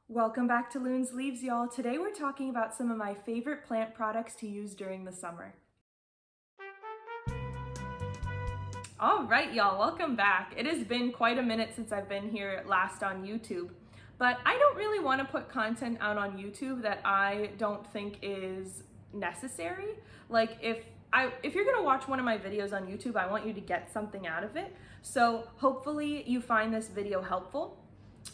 Welcome back to Loon's Leaves, y'all. Today we're talking about some of my favorite plant products to use during the summer. All right, y'all, welcome back. It has been quite a minute since I've been here last on YouTube, but I don't really want to put content out on YouTube that I don't think is necessary. Like if you're gonna watch one of my videos on YouTube, I want you to get something out of it. So hopefully you find this video helpful.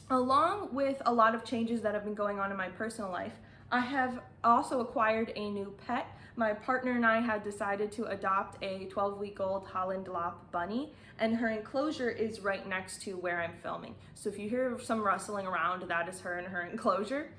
Along with a lot of changes that have been going on in my personal life, I have also acquired a new pet. My partner and I had decided to adopt a 12-week-old Holland Lop bunny, and her enclosure is right next to where I'm filming. So if you hear some rustling around, that is her in her enclosure.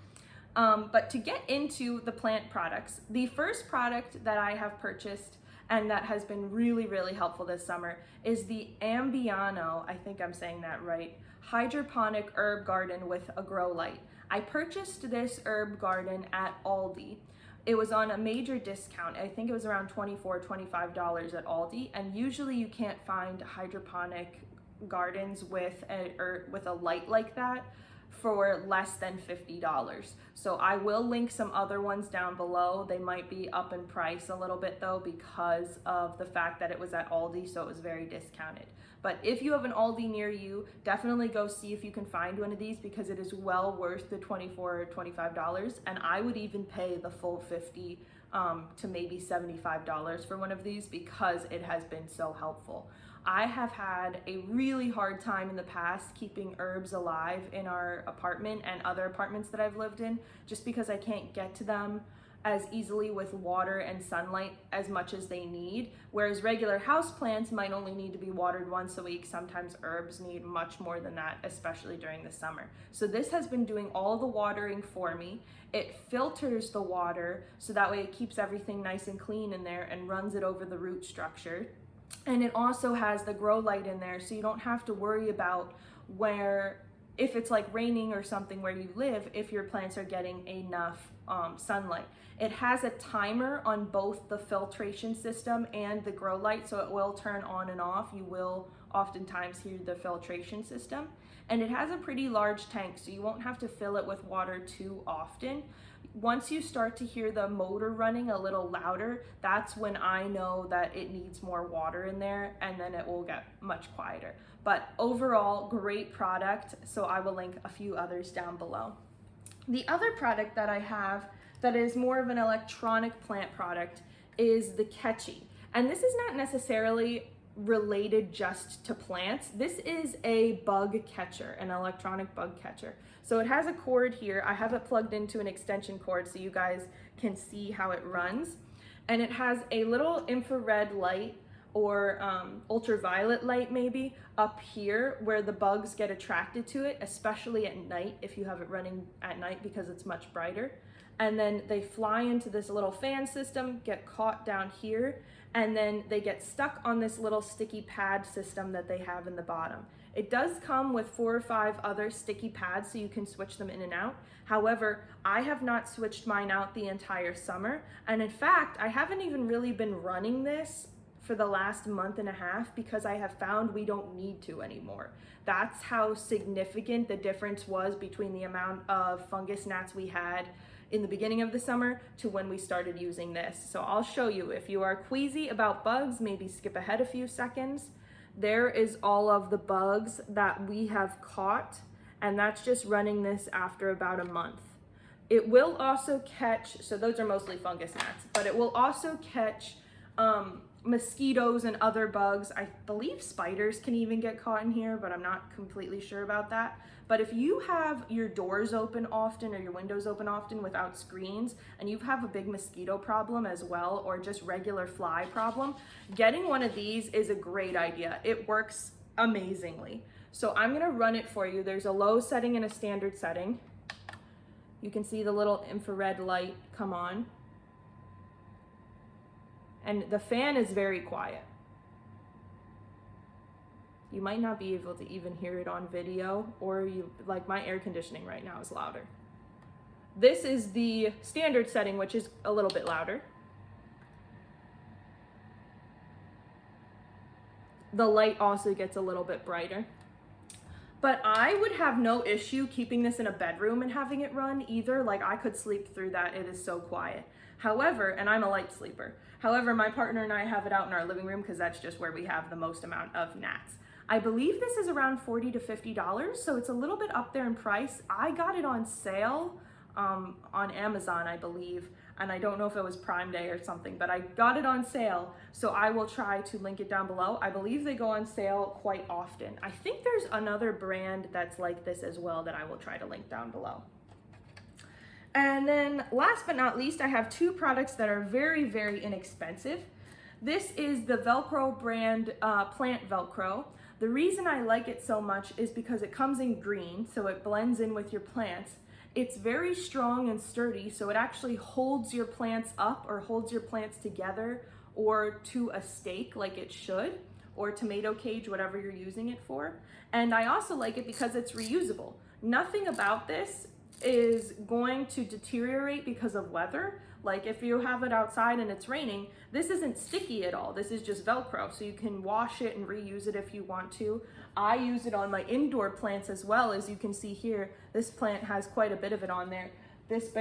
But to get into the plant products, the first product that I have purchased and that has been really, really helpful this summer is the Ambiano, I think I'm saying that right, hydroponic herb garden with a grow light. I purchased this herb garden at Aldi. It was on a major discount. I think it was around $24, $25 at Aldi, and usually you can't find hydroponic gardens with a light like that for less than $50. So I will link some other ones down below. They might be up in price a little bit though because of the fact that it was at Aldi, so it was very discounted. But if you have an Aldi near you, definitely go see if you can find one of these because it is well worth the $24 or $25, and I would even pay the full 50 to maybe $75 for one of these because it has been so helpful. I have had a really hard time in the past keeping herbs alive in our apartment and other apartments that I've lived in just because I can't get to them as easily with water and sunlight as much as they need, whereas regular houseplants might only need to be watered once a week. Sometimes herbs need much more than that, especially during the summer. So this has been doing all the watering for me. It filters the water so that way it keeps everything nice and clean in there and runs it over the root structure. And it also has the grow light in there, so you don't have to worry about if it's like raining or something where you live, if your plants are getting enough sunlight. It has a timer on both the filtration system and the grow light, so it will turn on and off. You will oftentimes hear the filtration system. And it has a pretty large tank, so you won't have to fill it with water too often. Once you start to hear the motor running a little louder, that's when I know that it needs more water in there, and then it will get much quieter. But overall, great product, so I will link a few others down below. The other product that I have that is more of an electronic plant product is the Katchy. And this is not necessarily related just to plants. This is a bug catcher, an electronic bug catcher. So it has a cord here. I have it plugged into an extension cord so you guys can see how it runs. And it has a little infrared light or ultraviolet light maybe up here where the bugs get attracted to it, especially at night if you have it running at night because it's much brighter. And then they fly into this little fan system, get caught down here, and then they get stuck on this little sticky pad system that they have in the bottom. It does come with 4 or 5 other sticky pads so you can switch them in and out. However, I have not switched mine out the entire summer. And in fact, I haven't even really been running this for the last month and a half because I have found we don't need to anymore. That's how significant the difference was between the amount of fungus gnats we had in the beginning of the summer to when we started using this. So I'll show you. If you are queasy about bugs, maybe skip ahead a few seconds. There is all of the bugs that we have caught, and that's just running this after about a month. It will also catch, so those are mostly fungus gnats, but it will also catch mosquitoes and other bugs. I believe spiders can even get caught in here, but I'm not completely sure about that. But if you have your doors open often or your windows open often without screens, and you have a big mosquito problem as well, or just regular fly problem, getting one of these is a great idea. It works amazingly. So I'm gonna run it for you. There's a low setting and a standard setting. You can see the little infrared light come on. And the fan is very quiet. You might not be able to even hear it on video, or like my air conditioning right now is louder. This is the standard setting, which is a little bit louder. The light also gets a little bit brighter. But I would have no issue keeping this in a bedroom and having it run either. Like, I could sleep through that. It is so quiet. However, and I'm a light sleeper. However, my partner and I have it out in our living room because that's just where we have the most amount of gnats. I believe this is around $40 to $50, so it's a little bit up there in price. I got it on sale on Amazon, I believe, and I don't know if it was Prime Day or something, but I got it on sale, so I will try to link it down below. I believe they go on sale quite often. I think there's another brand that's like this as well that I will try to link down below. And then last but not least, I have two products that are very, very inexpensive. This is the Velcro brand plant Velcro. The reason I like it so much is because it comes in green, so it blends in with your plants. It's very strong and sturdy, so it actually holds your plants up or holds your plants together or to a stake like it should, or tomato cage, whatever you're using it for. And I also like it because it's reusable. Nothing about this is going to deteriorate because of weather. Like if you have it outside and it's raining, this isn't sticky at all. This is just Velcro, so you can wash it and reuse it if you want to. I use it on my indoor plants as well. As you can see here, this plant has quite a bit of it on there. This this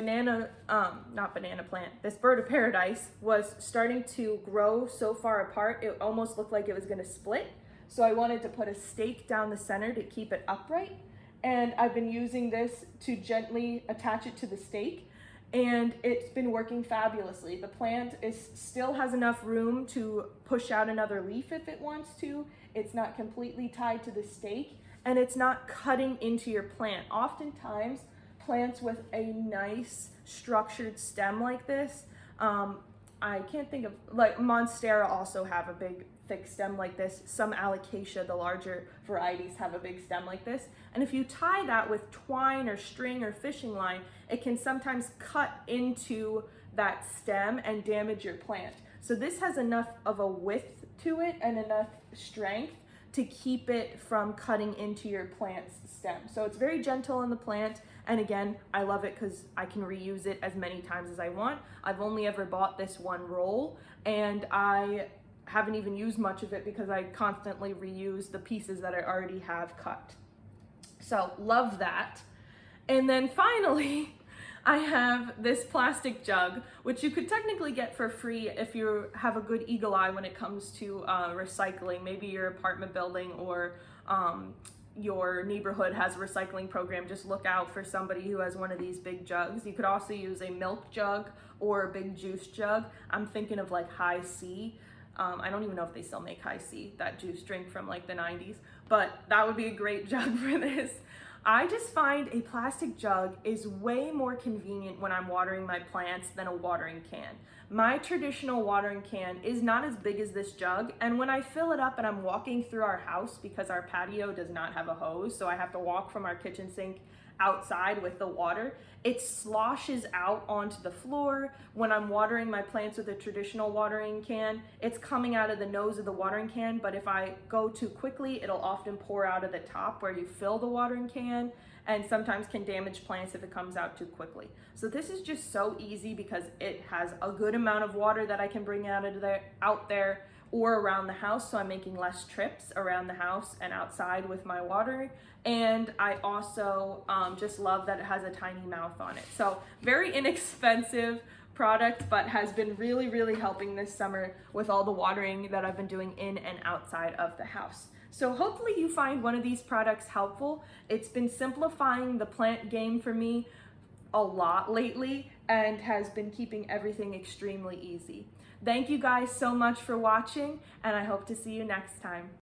bird of paradise was starting to grow so far apart, it almost looked like it was gonna split. So I wanted to put a stake down the center to keep it upright. And I've been using this to gently attach it to the stake, and it's been working fabulously. The plant still has enough room to push out another leaf if it wants to. It's not completely tied to the stake, and it's not cutting into your plant. Oftentimes, plants with a nice structured stem like this, I can't think of, like Monstera also have a big thick stem like this. Some Alocasia, the larger varieties, have a big stem like this. And if you tie that with twine or string or fishing line, it can sometimes cut into that stem and damage your plant. So this has enough of a width to it and enough strength to keep it from cutting into your plant's stem. So it's very gentle on the plant. And again, I love it because I can reuse it as many times as I want. I've only ever bought this one roll, and I haven't even used much of it because I constantly reuse the pieces that I already have cut. So love that. And then finally, I have this plastic jug, which you could technically get for free if you have a good eagle eye when it comes to recycling. Maybe your apartment building or your neighborhood has a recycling program. Just look out for somebody who has one of these big jugs. You could also use a milk jug or a big juice jug. I'm thinking of like High C. I don't even know if they still make High C, that juice drink from like the 90s, but that would be a great jug for this. I just find a plastic jug is way more convenient when I'm watering my plants than a watering can. My traditional watering can is not as big as this jug, and when I fill it up and I'm walking through our house, because our patio does not have a hose, so I have to walk from our kitchen sink outside with the water, it sloshes out onto the floor. When I'm watering my plants with a traditional watering can, it's coming out of the nose of the watering can, but if I go too quickly, it'll often pour out of the top where you fill the watering can, and sometimes can damage plants if it comes out too quickly. So this is just so easy because it has a good amount of water that I can bring out there or around the house, so I'm making less trips around the house and outside with my water. And I also just love that it has a tiny mouth on it. So very inexpensive product, but has been really, really helping this summer with all the watering that I've been doing in and outside of the house. So hopefully you find one of these products helpful. It's been simplifying the plant game for me a lot lately and has been keeping everything extremely easy. Thank you guys so much for watching, and I hope to see you next time.